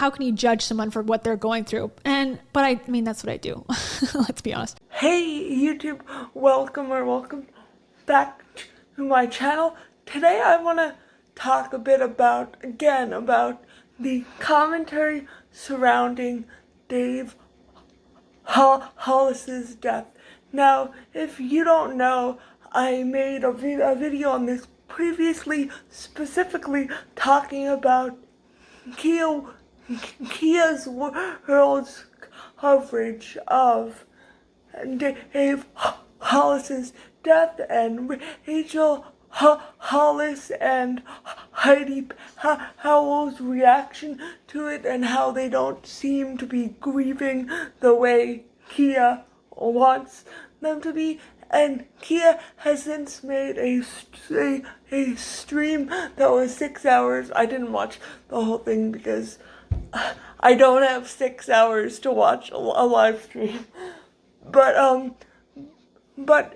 how can you judge someone for what they're going through? But I mean, that's what I do. Let's be honest. Hey YouTube, welcome back to my channel. Today I want to talk a bit about the commentary surrounding Dave Hollis's death. Now, if you don't know, I made a video on this previously, specifically talking about KeyasWorld's coverage of Dave Hollis's death and Rachel Hollis and Heidi Powell's reaction to it, and how they don't seem to be grieving the way Keya wants them to be. And Keya has since made a stream that was 6 hours. I didn't watch the whole thing because I don't have 6 hours to watch a live stream. But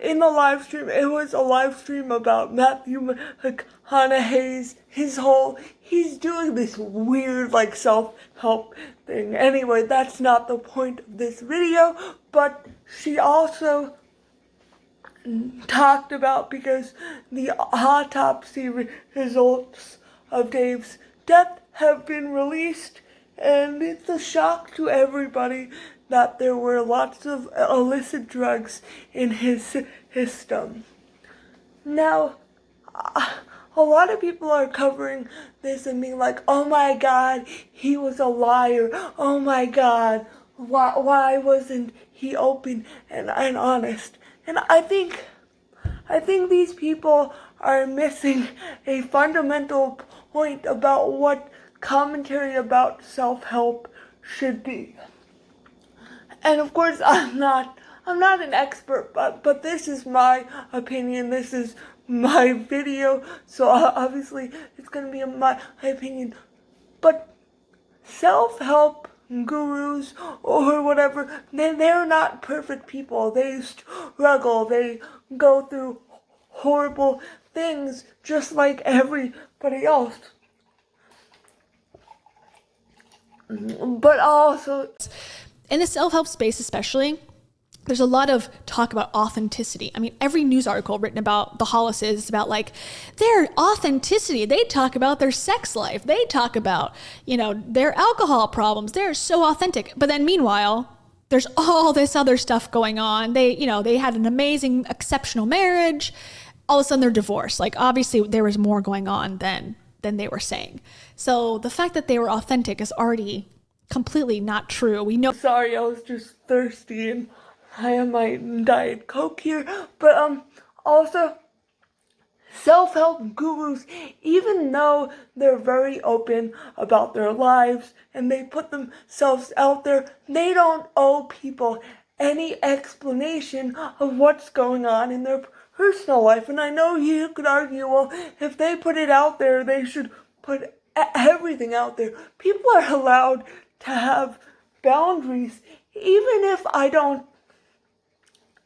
in the live stream, it was a live stream about Matthew McConaughey's, he's doing this weird, like, self-help thing. Anyway, that's not the point of this video, but she also talked about, because the autopsy results of Dave's death have been released, and it's a shock to everybody that there were lots of illicit drugs in his system. Now, a lot of people are covering this and being like, oh my god, he was a liar. Oh my god, why wasn't he open and honest? And I think these people are missing a fundamental point about what commentary about self-help should be. And of course, I'm not an expert, but this is my opinion. This is my video, so obviously it's going to be my opinion. But self-help gurus or whatever, they're not perfect people. They struggle. They go through horrible things just like everybody else. But also, in the self-help space especially, there's a lot of talk about authenticity. I mean, every news article written about the Hollises is about, like, their authenticity. They talk about their sex life. They talk about, their alcohol problems. They're so authentic. But then meanwhile, there's all this other stuff going on. They had an amazing, exceptional marriage. All of a sudden they're divorced. Like, obviously there was more going on than they were saying. So the fact that they were authentic is already completely not true. We know. Sorry, I was just thirsty and I have my Diet Coke here. But also, self-help gurus, even though they're very open about their lives and they put themselves out there, they don't owe people any explanation of what's going on in their personal life. And I know you could argue, well, if they put it out there, they should put everything out there. People are allowed to have boundaries. Even if I don't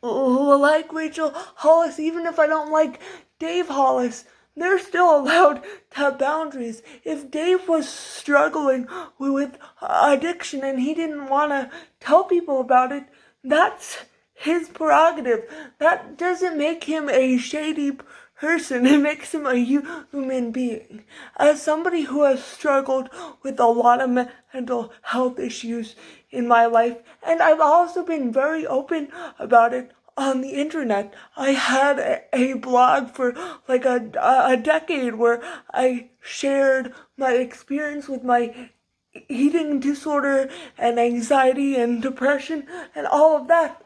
like Rachel Hollis, even if I don't like Dave Hollis, they're still allowed to have boundaries. If Dave was struggling with addiction and he didn't want to tell people about it, that's his prerogative. That doesn't make him a shady person. It makes him a human being. As somebody who has struggled with a lot of mental health issues in my life, and I've also been very open about it on the internet. I had a blog for like a decade where I shared my experience with my eating disorder and anxiety and depression and all of that.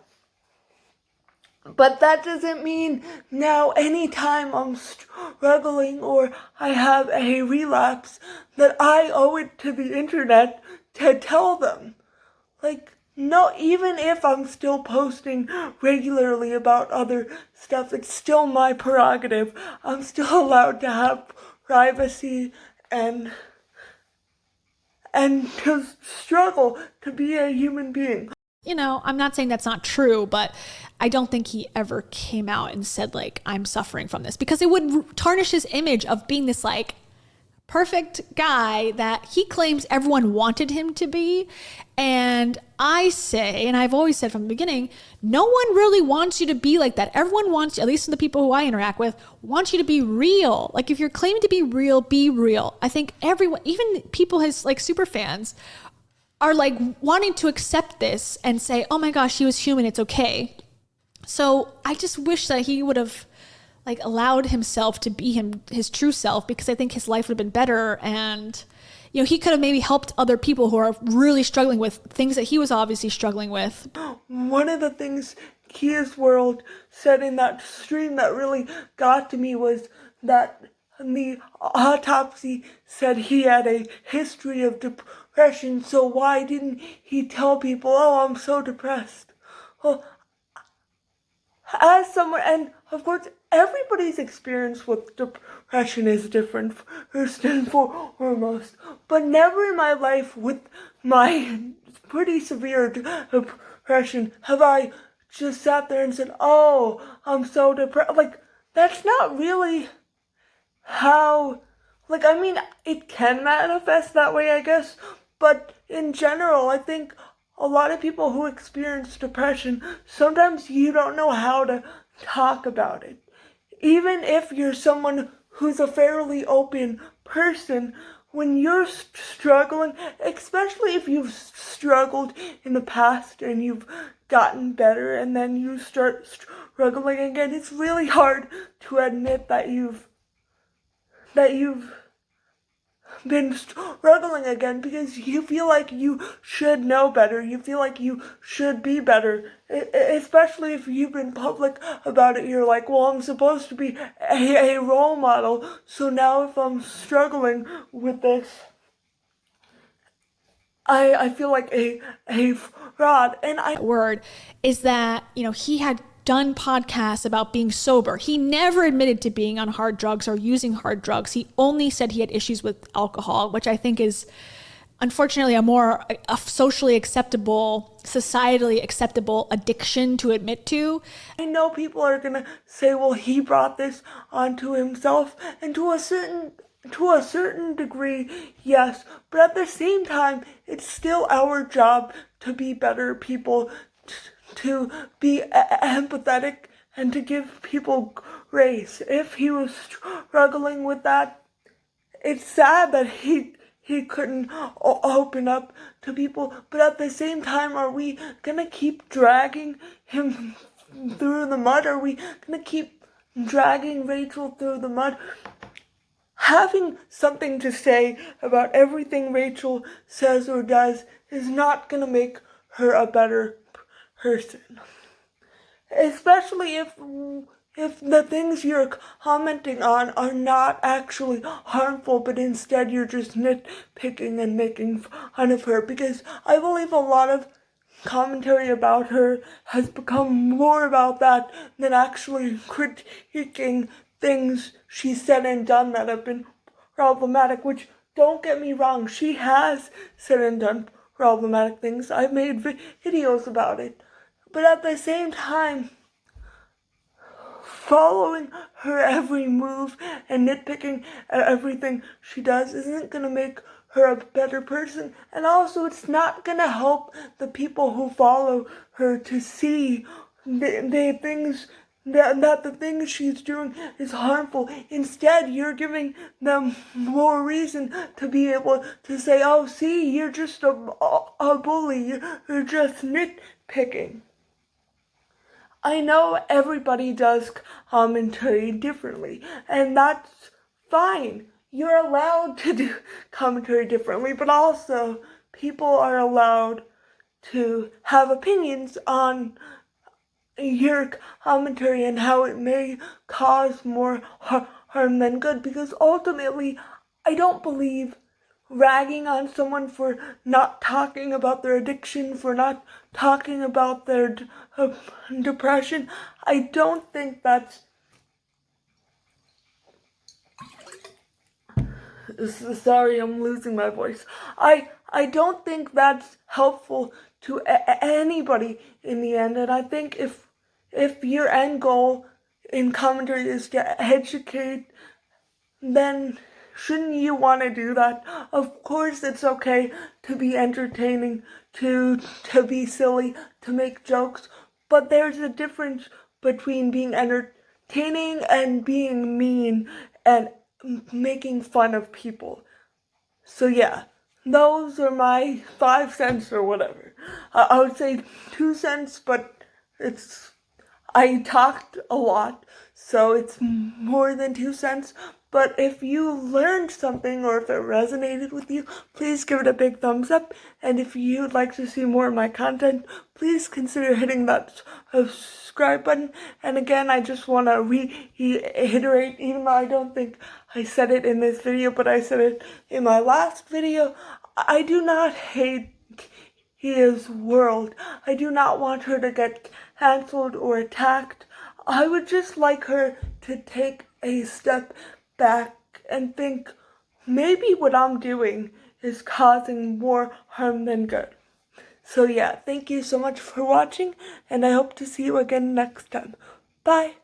But that doesn't mean now anytime I'm struggling or I have a relapse that I owe it to the internet to tell them. Like, no, even if I'm still posting regularly about other stuff, it's still my prerogative. I'm still allowed to have privacy and to struggle to be a human being. I'm not saying that's not true, but I don't think he ever came out and said, like, I'm suffering from this, because it would tarnish his image of being this, like, perfect guy that he claims everyone wanted him to be. And I say, and I've always said from the beginning, no one really wants you to be like that. Everyone wants, at least the people who I interact with, wants you to be real. Like if you're claiming to be real, be real. I think everyone, even people his like super fans, are like wanting to accept this and say, oh my gosh, he was human, it's okay. So I just wish that he would have like allowed himself to be his true self, because I think his life would have been better. And, you know, he could have maybe helped other people who are really struggling with things that he was obviously struggling with. One of the things KeyasWorld said in that stream that really got to me was that the autopsy said he had a history of depression, so why didn't he tell people, oh, I'm so depressed? Well, as someone, and of course, everybody's experience with depression is different, first and foremost, but never in my life with my pretty severe depression have I just sat there and said, oh, I'm so depressed. Like, that's not really how, like, I mean, it can manifest that way, I guess, but in general, I think a lot of people who experience depression, sometimes you don't know how to talk about it. Even if you're someone who's a fairly open person, when you're struggling, especially if you've struggled in the past and you've gotten better and then you start struggling again, it's really hard to admit that you've been struggling again, because you feel like you should know better. You feel like you should be better. Especially if you've been public about it, you're like, well, I'm supposed to be a role model. So now if I'm struggling with this, I feel like a fraud. And word is that, you know, he had done podcasts about being sober. He never admitted to being on hard drugs or using hard drugs. He only said he had issues with alcohol, which I think is unfortunately a socially acceptable, societally acceptable addiction to admit to. I know people are gonna say, well, he brought this onto himself, and to a certain degree, yes, but at the same time, it's still our job to be better people, to be empathetic, and to give people grace. If he was struggling with that, it's sad that he couldn't open up to people, but at the same time, are we gonna keep dragging him through the mud? Are we gonna keep dragging Rachel through the mud? Having something to say about everything Rachel says or does is not gonna make her a better person. Especially if the things you're commenting on are not actually harmful, but instead you're just nitpicking and making fun of her. Because I believe a lot of commentary about her has become more about that than actually critiquing things she said and done that have been problematic, which, don't get me wrong, she has said and done problematic things. I've made videos about it. But at the same time, following her every move and nitpicking at everything she does isn't going to make her a better person. And also, it's not going to help the people who follow her to see the things that the things she's doing is harmful. Instead, you're giving them more reason to be able to say, oh, see, you're just a bully, you're just nitpicking. I know everybody does commentary differently, and that's fine. You're allowed to do commentary differently, but also people are allowed to have opinions on your commentary and how it may cause more harm than good, because ultimately, I don't believe ragging on someone for not talking about their addiction, for not talking about their depression. I don't think that's... Sorry, I'm losing my voice. I don't think that's helpful to anybody in the end, and I think if your end goal in commentary is to educate, then shouldn't you want to do that? Of course it's okay to be entertaining, to be silly, to make jokes, but there's a difference between being entertaining and being mean and making fun of people. So yeah, those are my 5 cents or whatever. I would say 2 cents, but I talked a lot, so it's more than 2 cents. But if you learned something or if it resonated with you, please give it a big thumbs up. And if you'd like to see more of my content, please consider hitting that subscribe button. And again, I just want to reiterate, even though I don't think I said it in this video, but I said it in my last video, I do not hate KeyasWorld. I do not want her to get cancelled or attacked. I would just like her to take a step back and think maybe what I'm doing is causing more harm than good. So yeah, thank you so much for watching, and I hope to see you again next time. Bye!